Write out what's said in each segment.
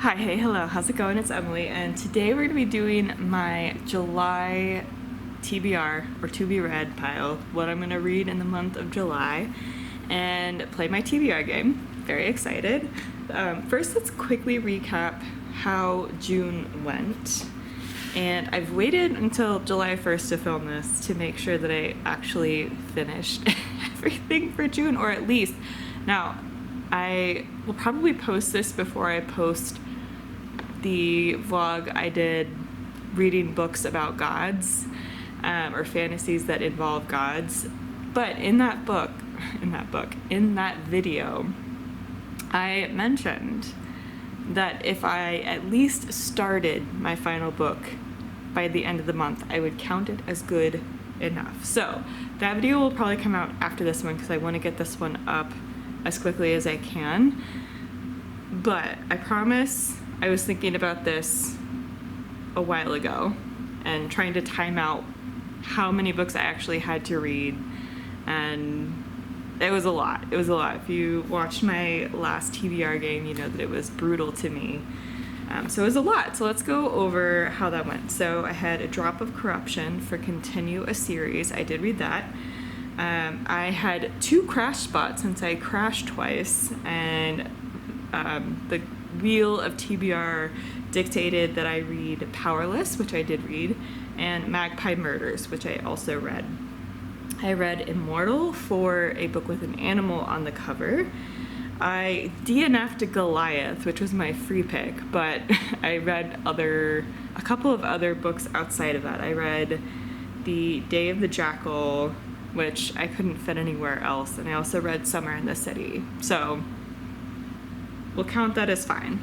Hi, hey, hello, how's it going? It's Emily, and today we're going to be doing my July TBR, or to be read pile, what I'm going to read in the month of July, and play my TBR game. Very excited. First, let's quickly recap how June went. And I've waited until July 1st to film this to make sure that I actually finished everything for June, or at least, now, I will probably post this before I post the vlog I did reading books about gods, or fantasies that involve gods. But in that video, I mentioned that if I at least started my final book by the end of the month, I would count it as good enough. So that video will probably come out after this one because I want to get this one up as quickly as I can. But I promise, I was thinking about this a while ago and trying to time out how many books I actually had to read, and it was a lot. It was a lot. If you watched my last TBR game, you know that it was brutal to me. So it was a lot. So let's go over how that went. So I had A Drop of Corruption for Continue a Series. I did read that. I had 2 crash spots since I crashed twice, and the wheel of TBR dictated that I read Powerless, which I did read, and Magpie Murders, which I also read. I read Immortal for a book with an animal on the cover. I DNF'd Goliath, which was my free pick, but I read a couple of other books outside of that. I read The Day of the Jackal, which I couldn't fit anywhere else, and I also read Summer in the City. So we'll count that as fine.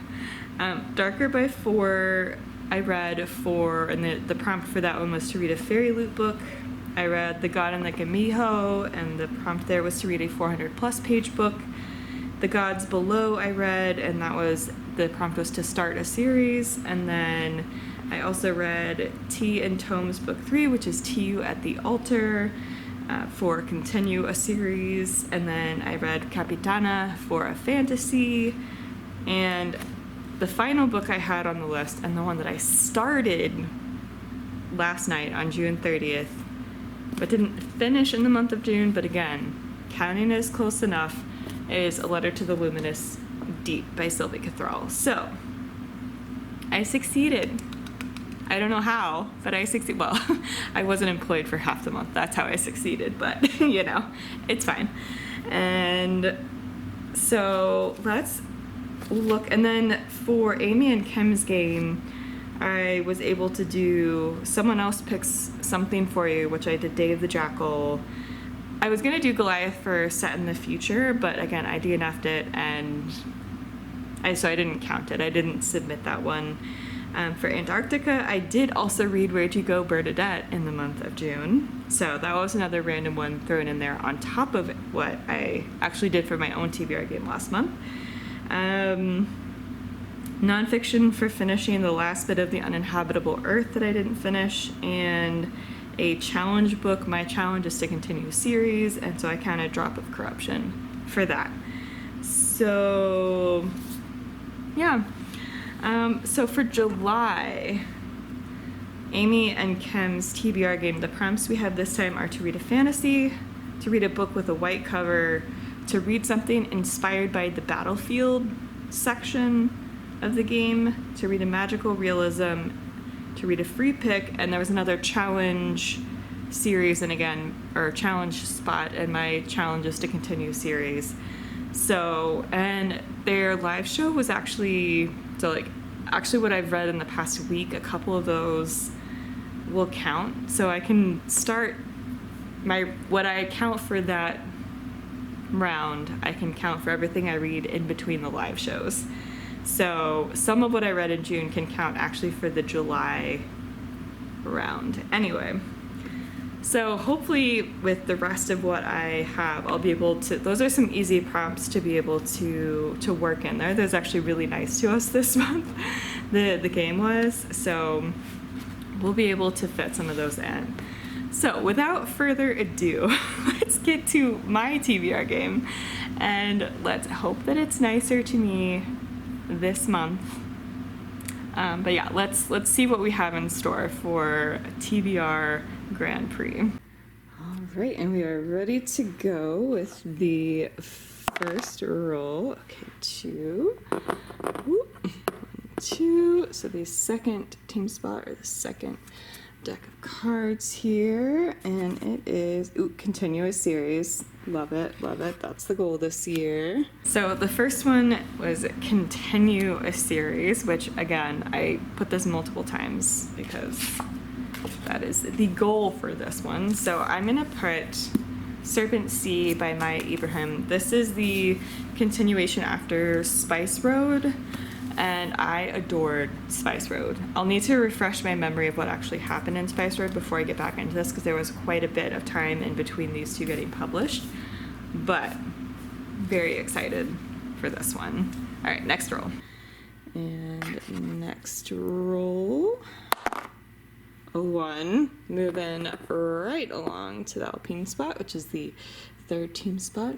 Darker by 4, I read for, and the prompt for that one was to read a fairy loot book. I read The God in the Gamiho, and the prompt there was to read a 400+ page book. The Gods Below I read, and the prompt was to start a series. And then I also read Tea and Tomes Book 3, which is Tea You at the Altar, for Continue a Series. And then I read Capitana for a fantasy. And the final book I had on the list, and the one that I started last night on June 30th, but didn't finish in the month of June, but again, counting is close enough, is A Letter to the Luminous Deep by Sylvie Cathrall. So I succeeded. I don't know how, but I succeeded. Well, I wasn't employed for half the month. That's how I succeeded, but you know, it's fine. And so let's look. And then for Amy and Kim's game, I was able to do Someone Else Picks Something for You, which I did Day of the Jackal. I was gonna do Goliath for Set in the Future, but again, I DNF'd it, and so I didn't count it. I didn't submit that one. For Antarctica, I did also read Where'd You Go, Bernadette in the month of June. So that was another random one thrown in there on top of what I actually did for my own TBR game last month. Nonfiction for finishing the last bit of The Uninhabitable Earth that I didn't finish, and a challenge book. My challenge is to continue a series, and so I counted Drop of Corruption for that. So yeah. So for July, Amy and Kim's TBR game, the prompts we have this time are to read a fantasy, to read a book with a white cover, to read something inspired by the battlefield section of the game, to read a magical realism, to read a free pick, and there was another challenge series, and again, or challenge spot, and my challenge is to continue series. So, and their live show was actually what I've read in the past week, a couple of those will count. So I can start what I count for that round, I can count for everything I read in between the live shows. So some of what I read in June can count actually for the July round. Anyway, so hopefully with the rest of what I have, I'll be able to, those are some easy prompts to be able to work in there. That's actually really nice to us this month, the game was. So we'll be able to fit some of those in. So without further ado, let's get to my TBR game, and let's hope that it's nicer to me this month But yeah, let's see what we have in store for TBR Grand Prix. All right, and we are ready to go with the first roll. Okay, 2. Whoop. 2. So the second team spot, or the second deck of cards here, and it is continuous series. Love it, love it. That's the goal this year. So the first one was continue a series, which again, I put this multiple times because that is the goal for this one. So I'm gonna put Serpent Sea by Maya Ibrahim. This is the continuation after Spice Road, and I adored Spice Road. I'll need to refresh my memory of what actually happened in Spice Road before I get back into this, because there was quite a bit of time in between these two getting published, but very excited for this one. All right, next roll. And next roll, a 1, moving right along to the Alpine spot, which is the third team spot.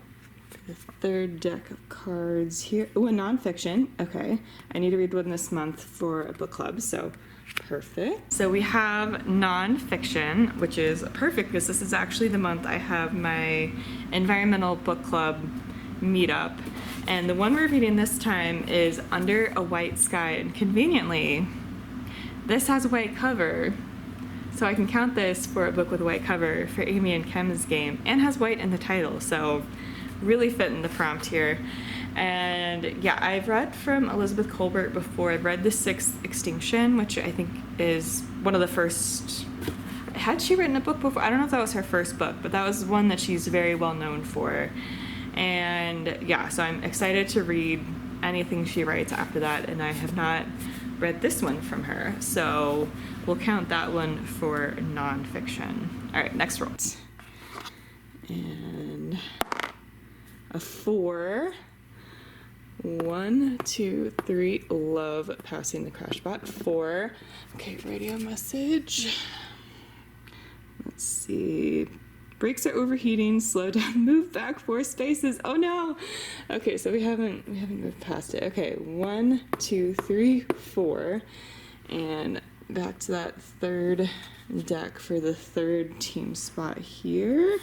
The third deck of cards here. Oh, a nonfiction. Okay. I need to read one this month for a book club, so perfect. So we have nonfiction, which is perfect because this is actually the month I have my environmental book club meetup. And the one we're reading this time is Under a White Sky, and conveniently, this has a white cover. So I can count this for a book with a white cover for Amy and Kem's game, and has white in the title, so really fit in the prompt here. And yeah, I've read from Elizabeth Colbert before. I've read The Sixth Extinction, which I think is one of the first. Had she written a book before? I don't know if that was her first book, but that was one that she's very well known for. And yeah, so I'm excited to read anything she writes after that, and I have not read this one from her, so we'll count that one for nonfiction. All right, next roll. And a 4. 1, 2, 3. Love passing the crash bot. 4. Okay, radio message. Let's see. Brakes are overheating. Slow down. Move back 4 spaces. Oh no. Okay, so we haven't moved past it. Okay, 1, 2, 3, 4, and back to that third deck for the third team spot here.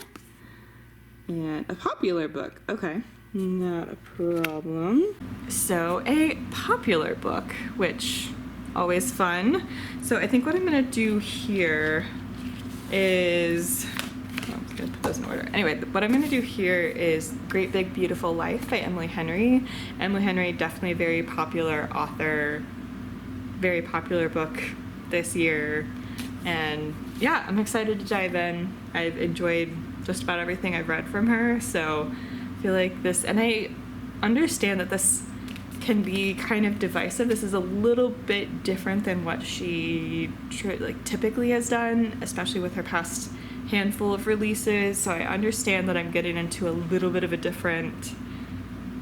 And a popular book. Okay, not a problem. So a popular book, which always fun. So I think what I'm gonna do here is, I'm gonna put those in order. Anyway, what I'm gonna do here is Great Big Beautiful Life by Emily Henry. Emily Henry, definitely a very popular author, very popular book this year. And yeah, I'm excited to dive in. I've enjoyed just about everything I've read from her, so I feel like this, and I understand that this can be kind of divisive. This is a little bit different than what she typically has done, especially with her past handful of releases, so I understand that I'm getting into a little bit of a different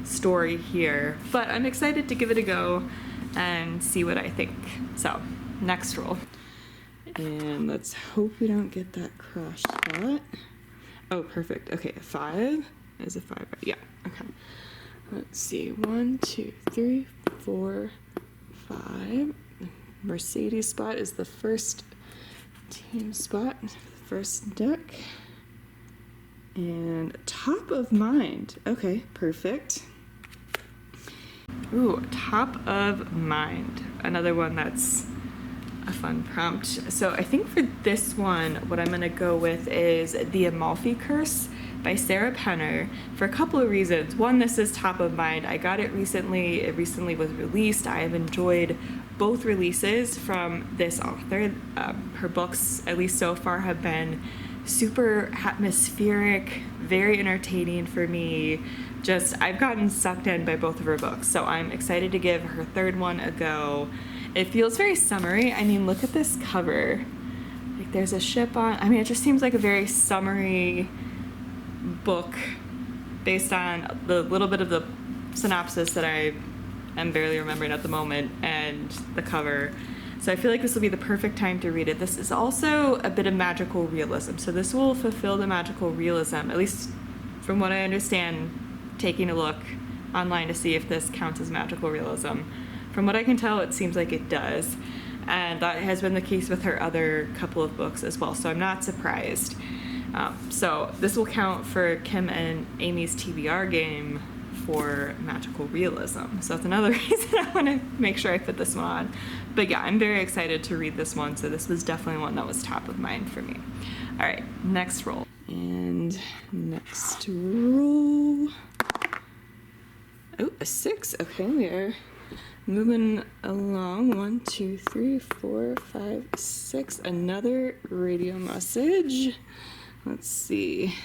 story here, but I'm excited to give it a go and see what I think. So next roll, and let's hope we don't get that crash spot. Oh, perfect. Okay, a 5. Is a 5, right? Yeah, okay. Let's see, 1, 2, 3, 4, 5. Mercedes spot is the first team spot, first deck. And Top of Mind. Okay, perfect. Ooh, Top of Mind. Another one that's a fun prompt. So I think for this one, what I'm gonna go with is The Amalfi Curse by Sarah Penner for a couple of reasons. One, this is top of mind. I got it recently. It recently was released. I have enjoyed both releases from this author. Her books, at least so far, have been super atmospheric, very entertaining for me. Just, I've gotten sucked in by both of her books, so I'm excited to give her third one a go. It feels very summery. I mean, look at this cover. Like, there's a ship on. I mean, it just seems like a very summery book based on the little bit of the synopsis that I am barely remembering at the moment and the cover. So I feel like this will be the perfect time to read it. This is also a bit of magical realism. So this will fulfill the magical realism, at least from what I understand, taking a look online to see if this counts as magical realism from what I can tell, it seems like it does. And that has been the case with her other couple of books as well, so I'm not surprised. So this will count for Kim and Amy's TBR game for magical realism. So that's another reason I want to make sure I put this one on. But yeah, I'm very excited to read this one, so this was definitely one that was top of mind for me. All right, next roll. And next roll. Oh, a 6. Okay, we are moving along. 1, 2, 3, 4, 5, 6. Another radio message. Let's see.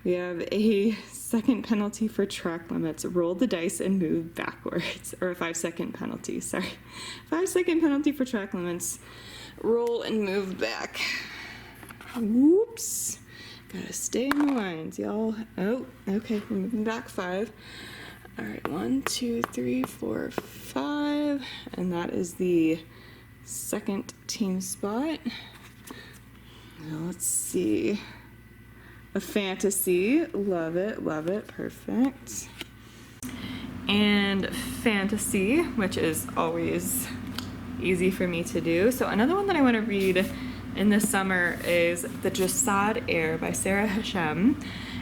We have a second penalty for track limits. Roll the dice and move backwards. Or a 5-second penalty, sorry. 5-second penalty for track limits. Roll and move back. Whoops. Gotta stay in the lines, y'all. Oh, okay, we're moving back 5. All right, 1, 2, 3, 4, 5. And that is the second team spot. Now let's see. A fantasy. Love it, perfect. And fantasy, which is always easy for me to do. So another one that I want to read in this summer is The Jasad Heir by Sarah Hashem.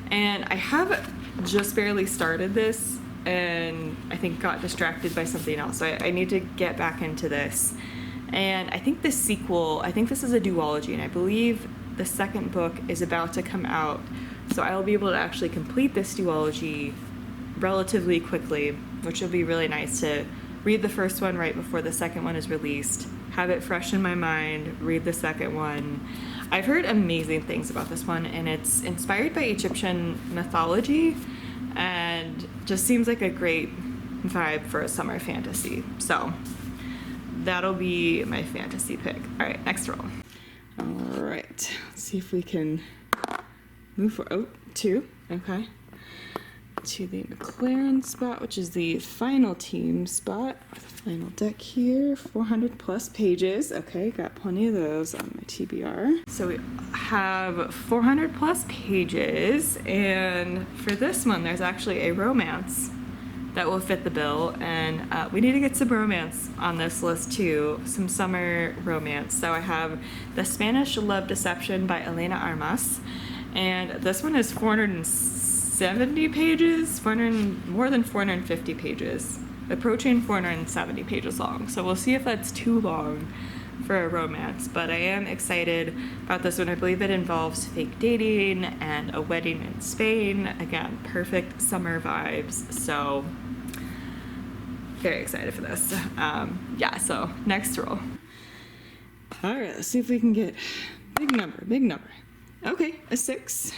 And I have just barely started this and I think got distracted by something else. So I need to get back into this. And I think the sequel, I think this is a duology, and I believe the second book is about to come out. So I'll be able to actually complete this duology relatively quickly, which will be really nice to read the first one right before the second one is released, have it fresh in my mind, read the second one. I've heard amazing things about this one, and it's inspired by Egyptian mythology and just seems like a great vibe for a summer fantasy. So that'll be my fantasy pick. All right, next roll. All right, let's see if we can move for, 2, okay. To the McLaren spot, which is the final team spot. The final deck here, 400 plus pages. Okay, got plenty of those on my TBR. So we have 400 plus pages, and for this one, there's actually a romance that will fit the bill, and we need to get some romance on this list too, some summer romance. So I have The Spanish Love Deception by Elena Armas, and this one is 470 pages, more than 450 pages, approaching 470 pages long. So we'll see if that's too long for a romance, but I am excited about this one. I believe it involves fake dating and a wedding in Spain. Again, perfect summer vibes. So very excited for this. Yeah, so next roll. All right, let's see if we can get big number. Okay, a 6.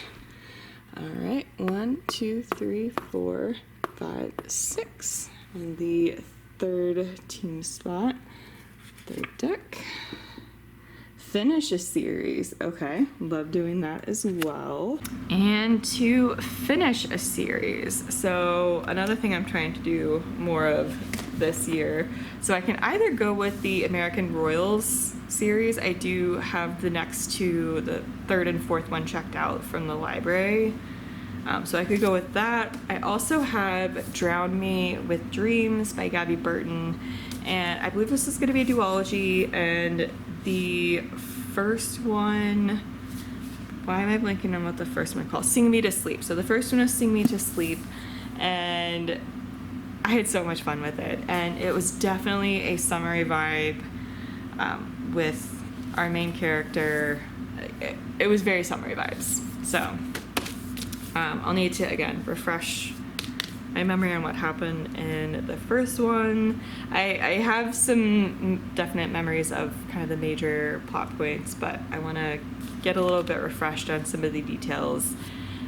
All right, 1, 2, 3, 4, 5, 6. And the third team spot, third deck. Finish a series. Okay, love doing that as well. And to finish a series, so another thing I'm trying to do more of this year, so I can either go with the American Royals series. I do have the next two, the third and fourth one, checked out from the library, so I could go with that. I also have Drown Me with Dreams by Gabby Burton, and I believe this is going to be a duology, and the first one, why am I blanking on what the first one called? Sing Me to Sleep. So the first one is Sing Me to Sleep, and I had so much fun with it, and it was definitely a summery vibe with our main character. It was very summery vibes. So I'll need to, again, refresh my memory on what happened in the first one. I have some definite memories of kind of the major plot points, but I want to get a little bit refreshed on some of the details.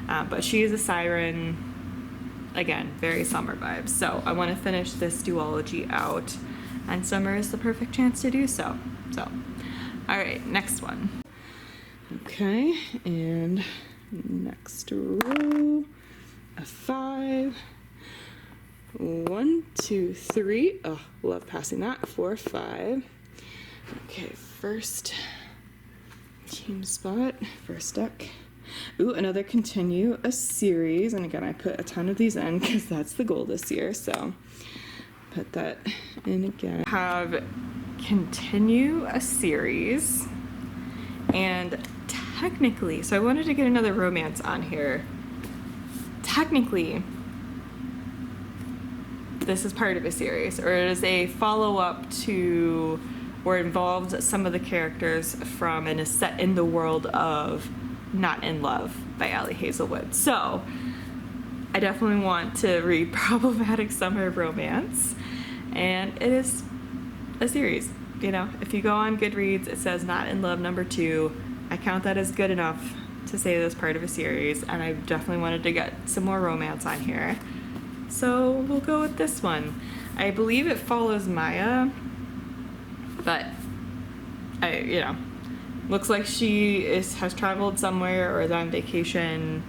But she is a siren, again, very summer vibes. So I want to finish this duology out, and summer is the perfect chance to do so. So, all right, next one. Okay, and next row, a 5. 1, 2, 3. Oh, love passing that. 4, 5. Okay, first team spot, first deck. Ooh, another continue a series. And again, I put a ton of these in because that's the goal this year. So put that in again. Have continue a series, and technically, so I wanted to get another romance on here. Technically, this is part of a series, or it is a follow-up to, or involves some of the characters from and is set in the world of Not in Love by Ali Hazelwood. So I definitely want to read Problematic Summer Romance, and it is a series. You know, if you go on Goodreads, it says Not in Love #2. I count that as good enough to say that's part of a series, and I definitely wanted to get some more romance on here. So we'll go with this one. I believe it follows Maya, but looks like she has traveled somewhere or is on vacation.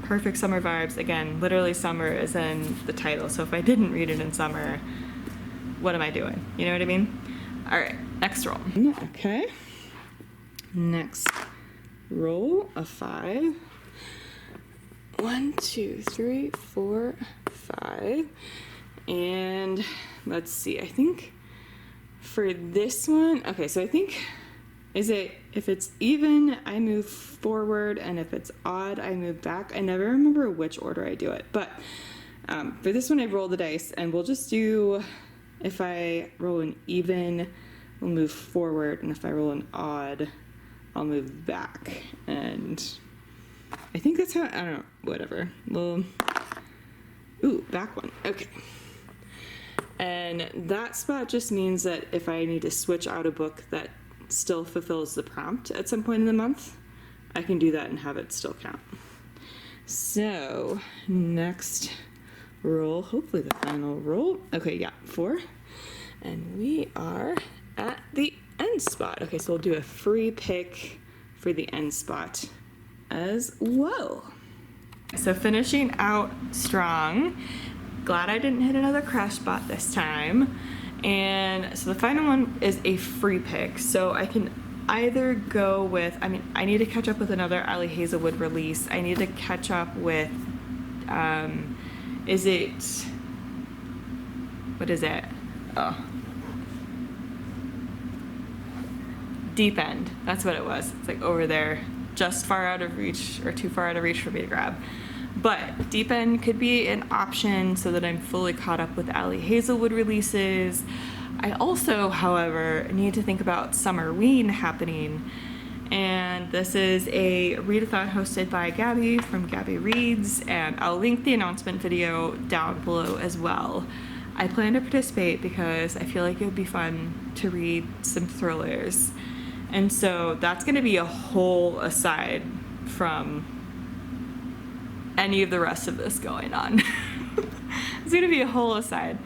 Perfect summer vibes. Again, literally summer is in the title, so if I didn't read it in summer, what am I doing? You know what I mean? All right, next roll. Okay. Next roll of 5. 1, 2, 3, 4, 5. And let's see, I think for this one, okay, so I think, if it's even, I move forward, and if it's odd, I move back. I never remember which order I do it, but for this one, I roll the dice, and we'll just do, if I roll an even, we'll move forward, and if I roll an odd, I'll move back. And I think that's how, I don't know, whatever. Well, ooh, back one, okay. And that spot just means that if I need to switch out a book that still fulfills the prompt at some point in the month, I can do that and have it still count. So, next roll, hopefully the final roll. Okay, yeah, 4. And we are at the end spot. Okay, so we'll do a free pick for the end spot as well. So finishing out strong. Glad I didn't hit another crash spot this time. And so the final one is a free pick. So I can either go with, I need to catch up with another Ali Hazelwood release. I need to catch up with, what is it? Oh. Deep End. That's what it was. It's like over there, just far out of reach, or too far out of reach for me to grab. But Deep End could be an option so that I'm fully caught up with Ali Hazelwood releases. I also, however, need to think about Summerween happening. And this is a readathon hosted by Gabby from Gabby Reads, and I'll link the announcement video down below as well. I plan to participate because I feel like it would be fun to read some thrillers. And so that's going to be a whole aside from any of the rest of this going on. It's going to be a whole aside.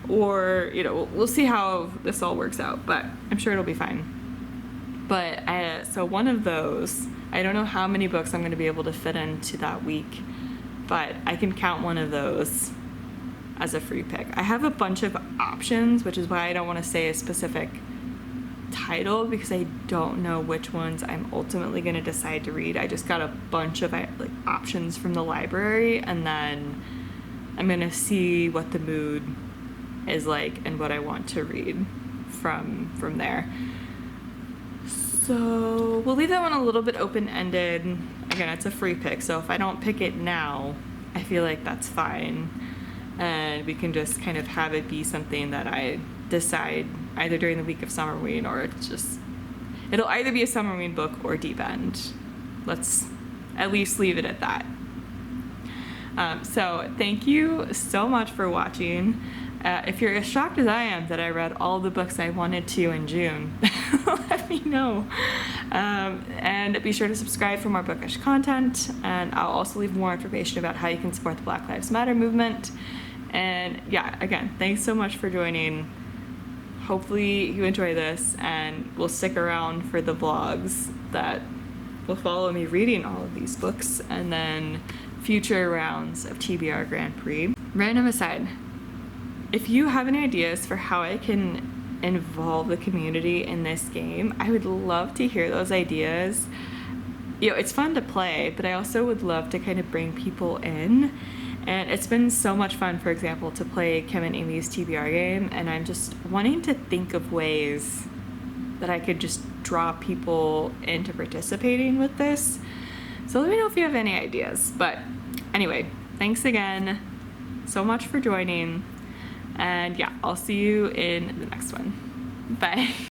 Or, we'll see how this all works out, but I'm sure it'll be fine. But so one of those, I don't know how many books I'm going to be able to fit into that week, but I can count one of those as a free pick. I have a bunch of options, which is why I don't want to say a specific title, because I don't know which ones I'm ultimately going to decide to read. I just got a bunch of options from the library, and then I'm going to see what the mood is like and what I want to read from there. So we'll leave that one a little bit open-ended. Again, it's a free pick, so if I don't pick it now, I feel like that's fine. And we can just kind of have it be something that I decide either during the week of Summerween, or it'll either be a Summerween book or Deep End. Let's at least leave it at that. So thank you so much for watching. If you're as shocked as I am that I read all the books I wanted to in June, let me know. And be sure to subscribe for more bookish content. And I'll also leave more information about how you can support the Black Lives Matter movement. And yeah, again, thanks so much for joining. Hopefully you enjoy this, and we'll stick around for the vlogs that will follow me reading all of these books, and then future rounds of TBR Grand Prix. Random aside, if you have any ideas for how I can involve the community in this game, I would love to hear those ideas. It's fun to play, but I also would love to kind of bring people in And it's been so much fun, for example, to play Kim and Amy's TBR game, and I'm just wanting to think of ways that I could just draw people into participating with this. So let me know if you have any ideas. But anyway, thanks again so much for joining. And yeah, I'll see you in the next one. Bye.